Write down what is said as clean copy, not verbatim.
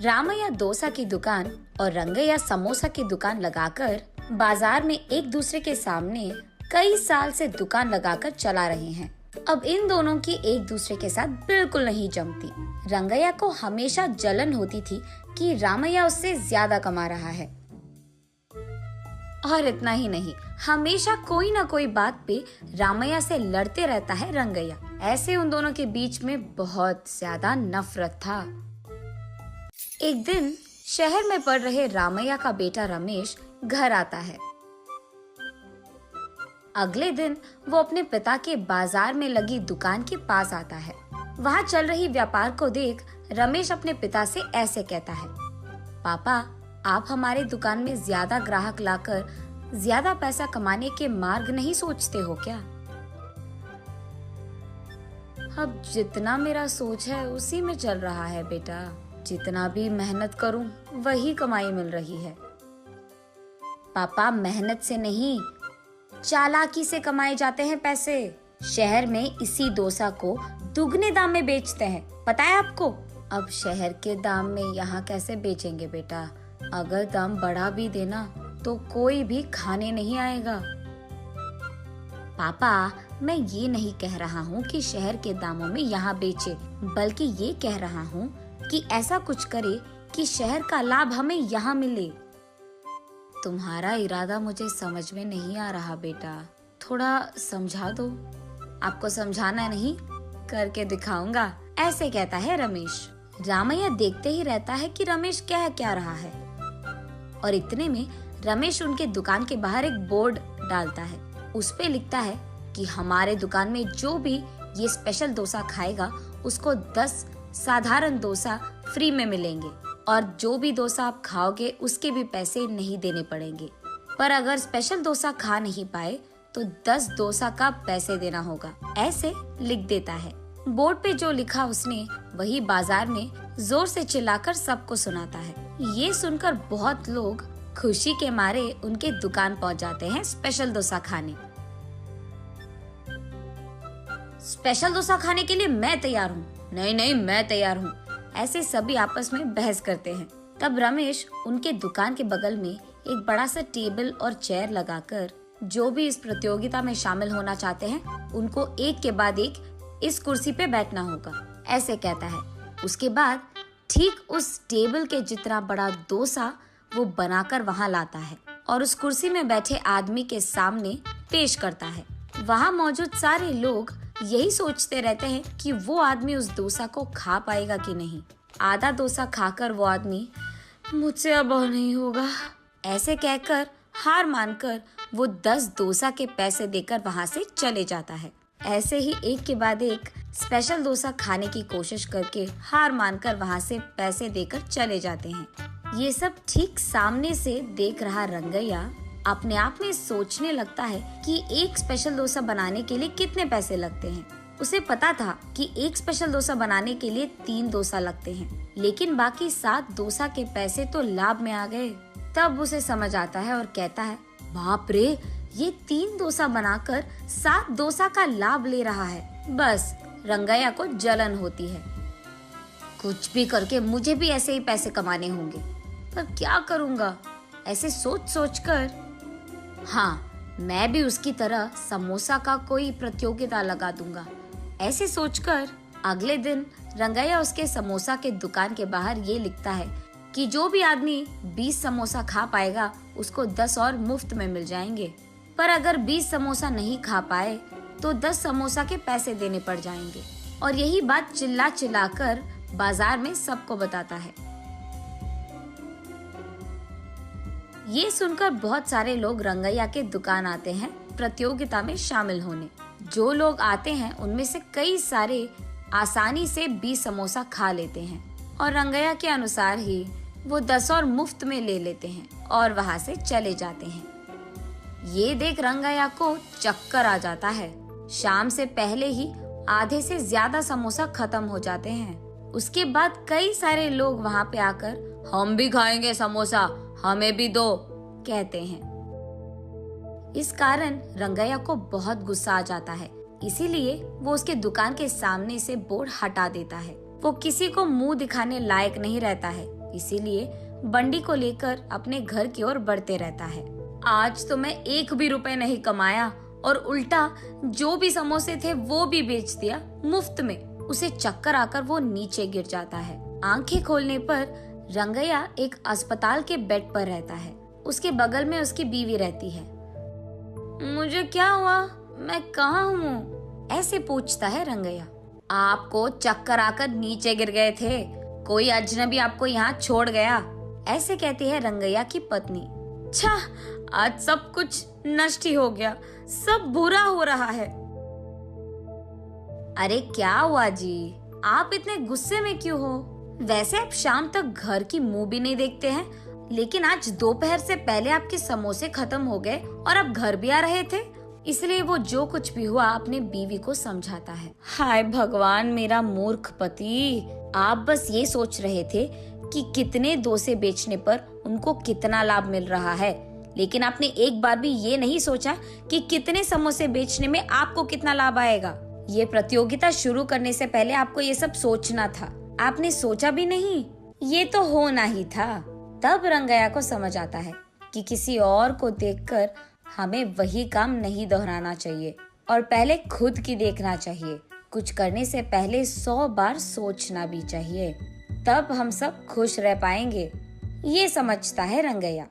रामैया डोसा की दुकान और रंगैया समोसा की दुकान लगाकर बाजार में एक दूसरे के सामने कई साल से दुकान लगाकर चला रहे हैं। अब इन दोनों की एक दूसरे के साथ बिल्कुल नहीं जमती। रंगैया को हमेशा जलन होती थी कि रामैया उससे ज्यादा कमा रहा है। और इतना ही नहीं, हमेशा कोई ना कोई बात पे रामैया से लड़ते रहता है रंगैया। ऐसे उन दोनों के बीच में बहुत ज्यादा नफरत था। एक दिन शहर में पढ़ रहे रामैया का बेटा रमेश घर आता है। अगले दिन वो अपने पिता के बाजार में लगी दुकान के पास आता है। वहाँ चल रही व्यापार को देख रमेश अपने पिता से ऐसे कहता है, पापा, आप हमारे दुकान में ज्यादा ग्राहक लाकर ज्यादा पैसा कमाने के मार्ग नहीं सोचते हो क्या? अब जितना मेरा सोच है उसी में चल रहा है बेटा। जितना भी मेहनत करूं वही कमाई मिल रही है। पापा, मेहनत से नहीं, चालाकी से कमाए जाते हैं पैसे। शहर में इसी डोसा को दुगने दाम में बेचते हैं, पता है आपको? अब शहर के दाम में यहाँ कैसे बेचेंगे बेटा? अगर दाम बढ़ा भी देना तो कोई भी खाने नहीं आएगा। पापा, मैं ये नहीं कह रहा हूँ कि शहर के दामों में यहाँ बेचे, बल्कि ये कह रहा हूँ कि ऐसा कुछ करे कि शहर का लाभ हमें यहाँ मिले। तुम्हारा इरादा मुझे समझ में नहीं आ रहा बेटा, थोड़ा समझा दो। आपको समझाना नहीं, करके दिखाऊंगा, ऐसे कहता है रमेश। रामैया देखते ही रहता है कि रमेश कह क्या रहा है। और इतने में रमेश उनके दुकान के बाहर एक बोर्ड डालता है। उस पे लिखता है कि हमारे दुकान में जो भी ये स्पेशल डोसा खाएगा उसको 10 साधारण डोसा फ्री में मिलेंगे, और जो भी डोसा आप खाओगे उसके भी पैसे नहीं देने पड़ेंगे। पर अगर स्पेशल डोसा खा नहीं पाए तो 10 डोसा का पैसे देना होगा, ऐसे लिख देता है। बोर्ड पे जो लिखा उसने वही बाजार में जोर से चिल्लाकर सबको सुनाता है। ये सुनकर बहुत लोग खुशी के मारे उनके दुकान पहुंच जाते हैं स्पेशल डोसा खाने। स्पेशल डोसा खाने के लिए मैं तैयार हूँ, नहीं नहीं मैं तैयार हूँ, ऐसे सभी आपस में बहस करते हैं। तब रमेश उनके दुकान के बगल में एक बड़ा सा टेबल और चेयर लगाकर जो भी इस प्रतियोगिता में शामिल होना चाहते हैं उनको एक के बाद एक इस कुर्सी पे बैठना होगा, ऐसे कहता है। उसके बाद ठीक उस टेबल के जितना बड़ा डोसा वो बनाकर वहाँ लाता है और उस कुर्सी में बैठे आदमी के सामने पेश करता है। वहाँ मौजूद सारे लोग यही सोचते रहते हैं कि वो आदमी उस डोसा को खा पाएगा कि नहीं। आधा डोसा खाकर वो आदमी, मुझसे अब और नहीं होगा, ऐसे कहकर हार मानकर वो 10 डोसा के पैसे देकर वहाँ से चले जाता है। ऐसे ही एक के बाद एक स्पेशल डोसा खाने की कोशिश करके हार मानकर वहाँ से पैसे देकर चले जाते हैं। ये सब ठीक सामने से देख रहा रंगैया अपने आप में सोचने लगता है कि एक स्पेशल डोसा बनाने के लिए कितने पैसे लगते हैं। उसे पता था कि एक स्पेशल डोसा बनाने के लिए 3 डोसा लगते हैं, लेकिन बाकी 7 डोसा के पैसे तो लाभ में आ गए। तब उसे समझ आता है और कहता है, बाप रे, ये 3 डोसा बनाकर 7 डोसा का लाभ ले रहा है। बस रंगैया को जलन होती है। कुछ भी करके मुझे भी ऐसे ही पैसे कमाने होंगे, पर क्या करूँगा? ऐसे सोच सोच कर, हाँ, मैं भी उसकी तरह समोसा का कोई प्रतियोगिता लगा दूंगा, ऐसे सोचकर अगले दिन रंगैया उसके समोसा के दुकान के बाहर ये लिखता है कि जो भी आदमी 20 समोसा खा पाएगा उसको 10 और मुफ्त में मिल जाएंगे। पर अगर 20 समोसा नहीं खा पाए तो 10 समोसा के पैसे देने पड़ जाएंगे। और यही बात चिल्ला चिल्ला कर बाजार में सबको बताता है। ये सुनकर बहुत सारे लोग रंगैया के दुकान आते हैं प्रतियोगिता में शामिल होने। जो लोग आते हैं उनमें से कई सारे आसानी से 20 समोसा खा लेते हैं और रंगैया के अनुसार ही वो 10 और मुफ्त में ले लेते हैं और वहाँ से चले जाते हैं। ये देख रंगैया को चक्कर आ जाता है। शाम से पहले ही आधे से ज्यादा समोसा खत्म हो जाते हैं। उसके बाद कई सारे लोग वहाँ पे आकर, हम भी खाएंगे समोसा, हमें भी दो, कहते हैं। इस कारण रंगैया को बहुत गुस्सा आ जाता है, इसीलिए वो उसके दुकान के सामने से बोर्ड हटा देता है। वो किसी को मुंह दिखाने लायक नहीं रहता है। इसीलिए बंडी को लेकर अपने घर की ओर बढ़ते रहता है। आज तो मैं 1 भी रुपए नहीं कमाया और उल्टा जो भी समोसे थे वो भी बेच दिया मुफ्त में। उसे चक्कर आकर वो नीचे गिर जाता है। आंखें खोलने पर रंगैया एक अस्पताल के बेड पर रहता है। उसके बगल में उसकी बीवी रहती है। मुझे क्या हुआ? मैं कहाँ हूँ? ऐसे पूछता है रंगैया। आपको चक्कर आकर नीचे गिर गए थे, कोई अजनबी आपको यहाँ छोड़ गया, ऐसे कहती है रंगैया की पत्नी। छा, आज सब कुछ नष्ट ही हो गया, सब बुरा हो रहा है। अरे क्या हुआ जी, आप इतने गुस्से में क्यों हो? वैसे आप शाम तक घर की मुंह भी नहीं देखते हैं, लेकिन आज दोपहर से पहले आपके समोसे खत्म हो गए और आप घर भी आ रहे थे। इसलिए वो जो कुछ भी हुआ अपने बीवी को समझाता है। हाय भगवान, मेरा मूर्ख पति, आप बस ये सोच रहे थे कि कितने डोसे बेचने पर उनको कितना लाभ मिल रहा है, लेकिन आपने एक बार भी ये नहीं सोचा कि कितने समोसे बेचने में आपको कितना लाभ आएगा। ये प्रतियोगिता शुरू करने से पहले आपको ये सब सोचना था, आपने सोचा भी नहीं। ये तो होना ही था। तब रंगैया को समझ आता है कि किसी और को देखकर हमें वही काम नहीं दोहराना चाहिए और पहले खुद की देखना चाहिए। कुछ करने से पहले 100 बार सोचना भी चाहिए, तब हम सब खुश रह पाएंगे। ये समझता है रंगैया।